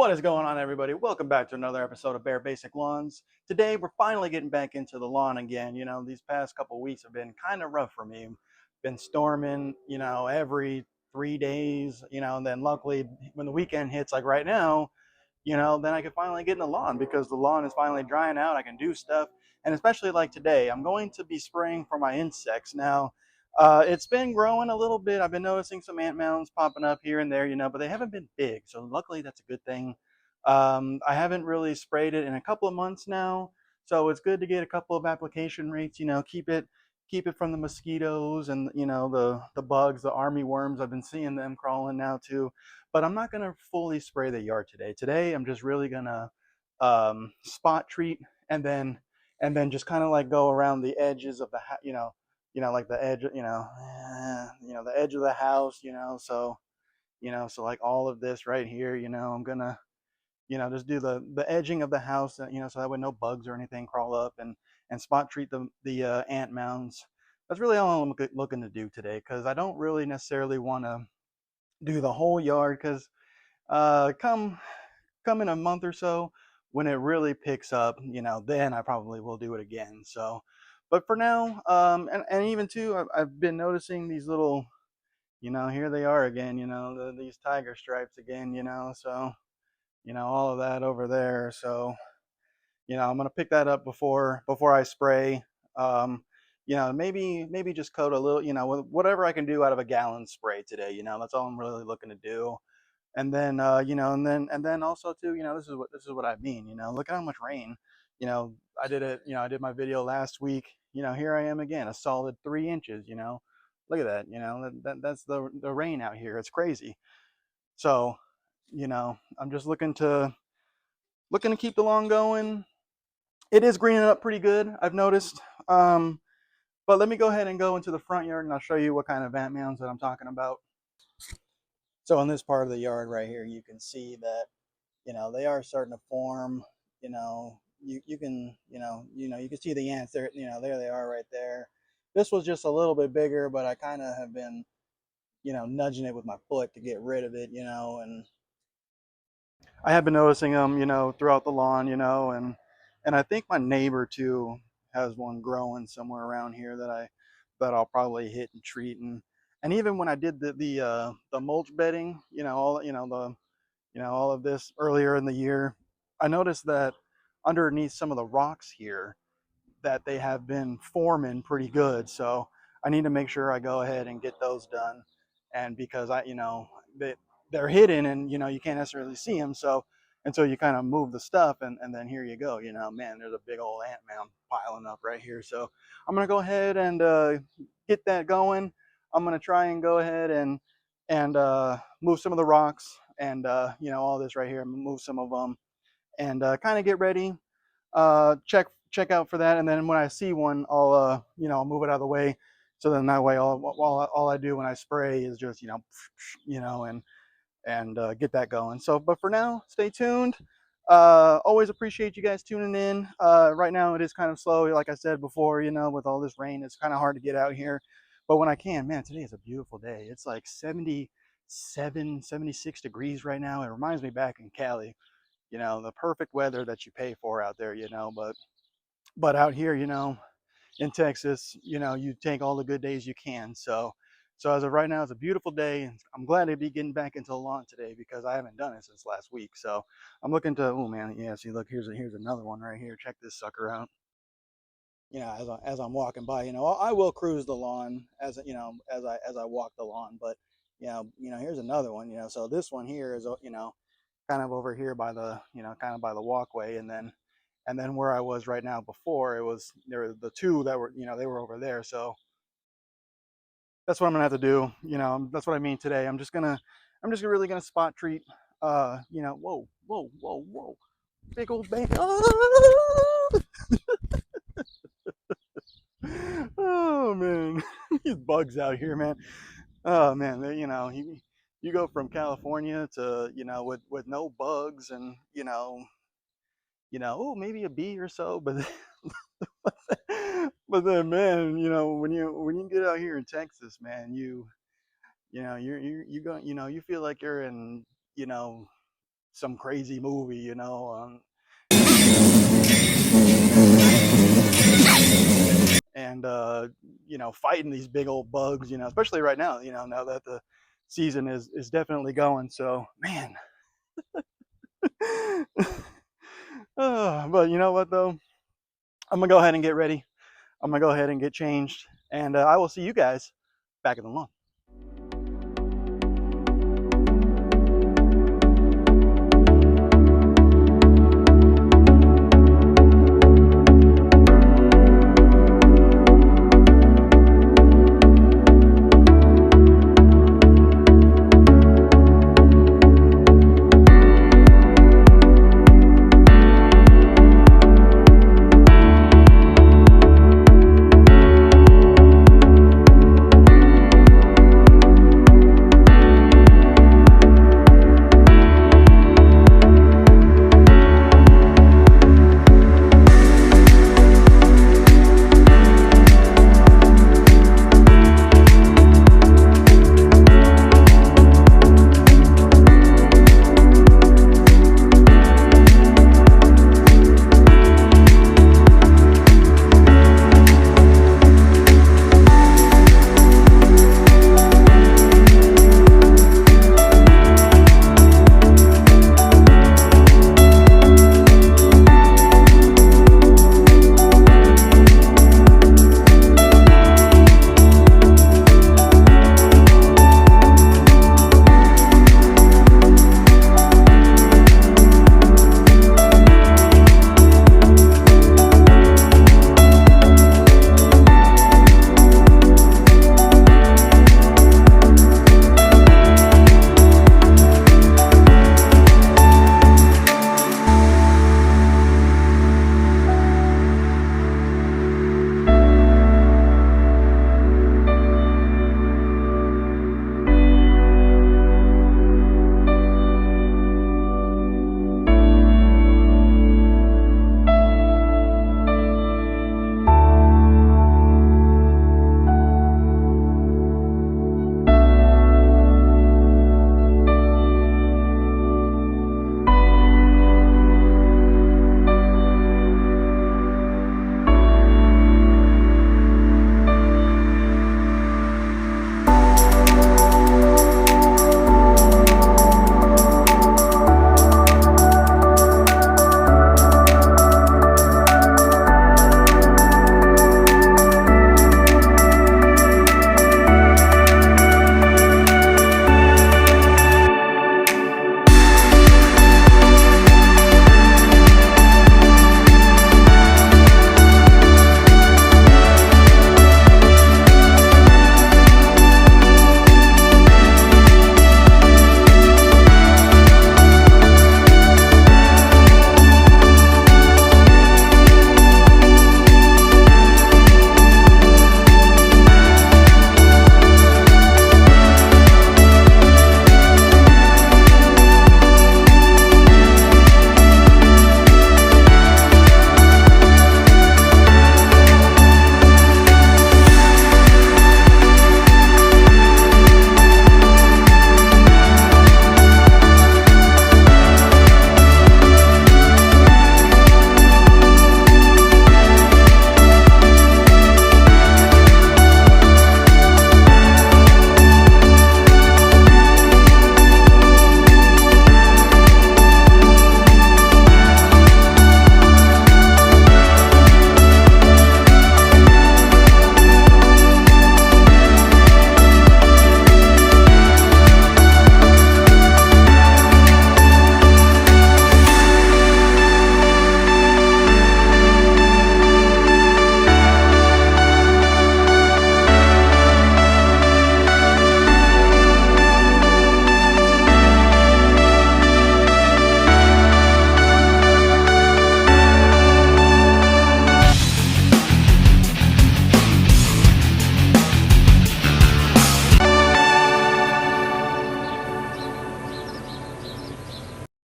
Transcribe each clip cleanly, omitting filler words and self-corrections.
What is going on, everybody? Welcome back to another episode of Bare Basic Lawns. Today, we're finally getting back into the lawn again. You know, these past couple weeks have been kind of rough for me. Been storming, every 3 days, and then luckily when the weekend hits, like right now, then I can finally get in the lawn because the lawn is finally drying out. I can do stuff. And especially like today, I'm going to be spraying for my insects. Now, it's been growing a little bit. I've been noticing some ant mounds popping up here and there, but they haven't been big. So luckily that's a good thing. I haven't really sprayed it in a couple of months now. So it's good to get a couple of application rates, keep it from the mosquitoes and, the bugs, the army worms. I've been seeing them crawling now too. But I'm not gonna fully spray the yard today. Today I'm just really gonna spot treat and then just kind of like go around the edges of the like the edge, the edge of the house, so like all of this right here, I'm gonna just do the edging of the house, so that way no bugs or anything crawl up and spot treat the ant mounds. That's really all I'm looking to do today because I don't really necessarily want to do the whole yard because come in a month or so when it really picks up, then I probably will do it again. So, but for now, and even too, I've been noticing these little, here they are again, these tiger stripes again, so, all of that over there. So, I'm gonna pick that up before I spray. Maybe just coat a little, whatever I can do out of a gallon spray today. That's all I'm really looking to do. And then and then also too, this is what I mean. Look at how much rain. I did it. I did my video last week. Here I am again, a solid 3 inches. Look at that. That's the rain out here. It's crazy. So, I'm just looking to keep the lawn going. It is greening up pretty good, I've noticed. But let me go ahead and go into the front yard and I'll show you what kind of ant mounds that I'm talking about. So in this part of the yard right here, you can see that, they are starting to form. You can, you can see the ants there, there they are right there. This was just a little bit bigger, but I kind of have been, nudging it with my foot to get rid of it, and I have been noticing them, throughout the lawn, and I think my neighbor too has one growing somewhere around here that I'll probably hit and treat. And even when I did the mulch bedding, all of this earlier in the year, I noticed that underneath some of the rocks here that they have been forming pretty good. So I need to make sure I go ahead and get those done. And because they're hidden and, you can't necessarily see them. So until you kind of move the stuff and then here you go, man, there's a big old ant mound piling up right here. So I'm going to go ahead and get that going. I'm going to try and go ahead and move some of the rocks and, all this right here, move some of them and kind of get ready. Check out for that, and then when I see one, I'll move it out of the way. So then that way, all I do when I spray is just and get that going. So, but for now, stay tuned. Always appreciate you guys tuning in. Right now it is kind of slow, like I said before. With all this rain, it's kind of hard to get out here. But when I can, man, today is a beautiful day. It's like 77, 76 degrees right now. It reminds me back in Cali. The perfect weather that you pay for out there. But out here, in Texas, you take all the good days you can. So as of right now, it's a beautiful day. I'm glad to be getting back into the lawn today because I haven't done it since last week. So I'm looking to, oh man, yeah, see, look, here's another one right here. Check this sucker out. As I'm walking by, I will cruise the lawn as I walk the lawn, but here's another one, so this one here is, kind of over here by the, kind of by the walkway, and then where I was right now before, there were the two that were, they were over there. So that's what I'm gonna have to do. That's what I mean today. I'm just really gonna spot treat. Whoa, whoa, whoa, whoa, big old bang. Oh, oh man, these bugs out here, man. Oh man, you go from California to with no bugs and oh, maybe a bee or so, but but then, man, when you get out here in Texas, man, you go, you feel like you're in, some crazy movie, you know. And you know, fighting these big old bugs, you know, especially right now, you know, now that the season is definitely going. So man. But you know what though, I'm gonna go ahead and get ready. I'm gonna go ahead and get changed, and I will see you guys back in the lawn.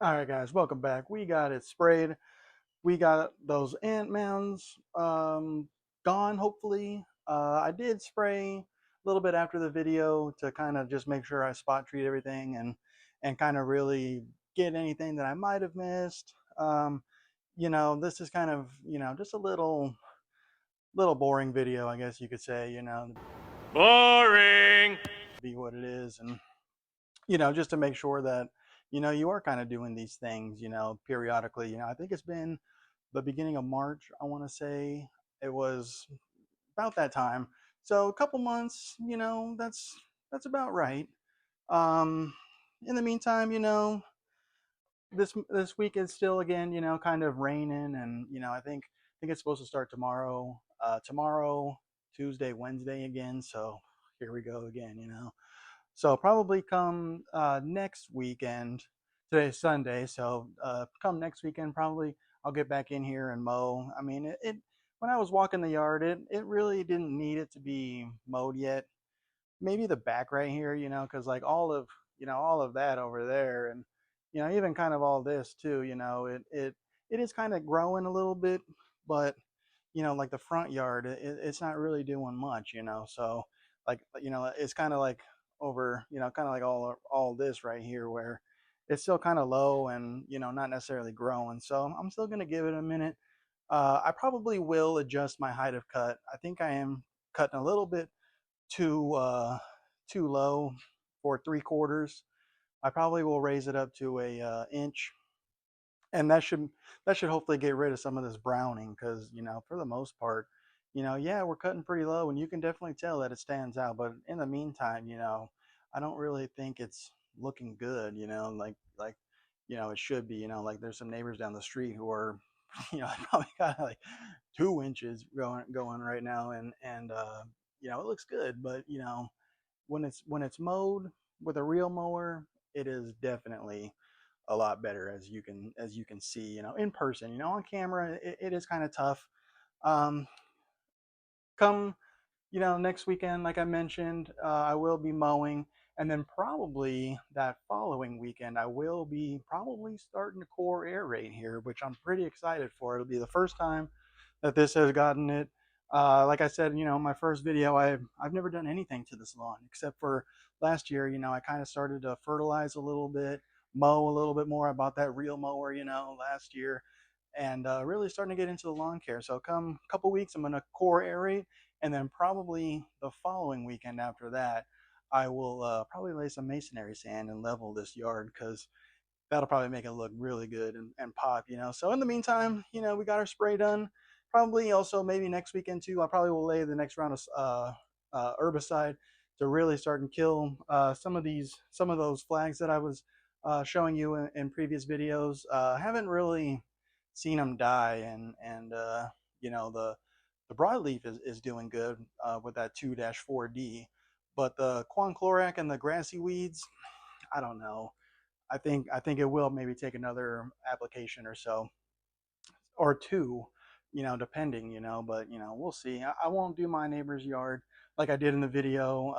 All right, guys, welcome back. We got it sprayed. We got those ant mounds gone, hopefully. I did spray a little bit after the video to kind of just make sure I spot treat everything and kind of really get anything that I might have missed. You know, this is kind of, you know, just a little boring video, I guess you could say, you know. Boring. Be what it is. And, you know, just to make sure that, you know, you are kind of doing these things, you know, periodically. You know, I think it's been the beginning of March, I want to say. It was about that time. So a couple months, you know, that's about right. In the meantime, you know, this week is still, again, you know, kind of raining, and you know, I think it's supposed to start tomorrow. Tomorrow, Tuesday, Wednesday again. So here we go again, you know. So probably come next weekend. Today's Sunday, so come next weekend, probably I'll get back in here and mow. I mean, it when I was walking the yard, it really didn't need it to be mowed yet. Maybe the back right here, you know, because like all of, you know, all of that over there, and you know, even kind of all this too, you know, it is kind of growing a little bit, but you know, like the front yard, it's not really doing much, you know. So like, you know, it's kind of like over, you know, kind of like all this right here, where it's still kind of low and, you know, not necessarily growing. So I'm still going to give it a minute. I probably will adjust my height of cut. I think I am cutting a little bit too low for 3/4. I probably will raise it up to a inch, and that should hopefully get rid of some of this browning, because you know, for the most part, you know, yeah, we're cutting pretty low and you can definitely tell that it stands out, but in the meantime, you know, I don't really think it's looking good, you know, like you know, it should be, you know. Like there's some neighbors down the street who are you know, probably got like 2 inches going right now, and you know, it looks good, but you know, when it's mowed with a real mower, it is definitely a lot better, as you can see, you know, in person. You know, on camera, it is kind of tough. Come, you know, next weekend, like I mentioned, I will be mowing, and then probably that following weekend, I will be probably starting to core aerate here, which I'm pretty excited for. It'll be the first time that this has gotten it. Like I said, you know, my first video, I've never done anything to this lawn except for last year. You know, I kind of started to fertilize a little bit, mow a little bit more. I bought that real mower, you know, last year, and really starting to get into the lawn care. So come a couple weeks, I'm going to core aerate, and then probably the following weekend after that, I will probably lay some masonry sand and level this yard, because that'll probably make it look really good and pop, you know. So in the meantime, you know, we got our spray done. Probably also maybe next weekend too, I probably will lay the next round of herbicide to really start and kill some of those flags that I was showing you in previous videos. Haven't really seen them die, and you know, the broadleaf is doing good with that 2-4D, but the Quanchlorac and the grassy weeds, I don't know. I think it will maybe take another application or so, or two, you know, depending, you know. But you know, we'll see. I won't do my neighbor's yard like I did in the video.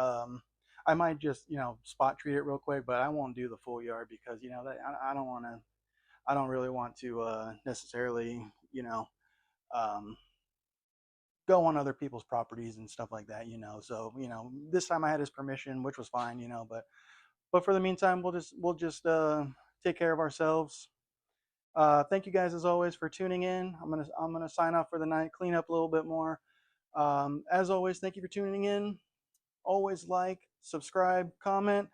I might just, you know, spot treat it real quick, but I won't do the full yard, because you know, that I don't really want to necessarily, you know, go on other people's properties and stuff like that, you know. So you know, this time I had his permission, which was fine, you know. But for the meantime, we'll just take care of ourselves. Thank you guys as always for tuning in. I'm gonna sign off for the night, clean up a little bit more. As always, thank you for tuning in. Always like, subscribe, comment,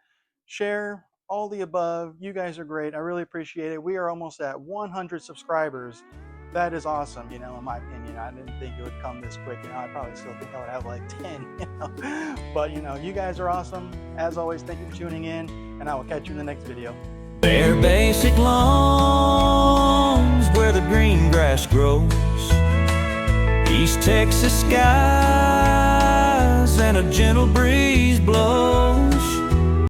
share, all the above. You guys are great. I really appreciate it. We are almost at 100 subscribers. That is awesome, you know, in my opinion. I didn't think it would come this quick. You know, I probably still think I would have like 10, you know. But, you know, you guys are awesome. As always, thank you for tuning in, and I will catch you in the next video. Bare basic lawns where the green grass grows, East Texas skies and a gentle breeze blows.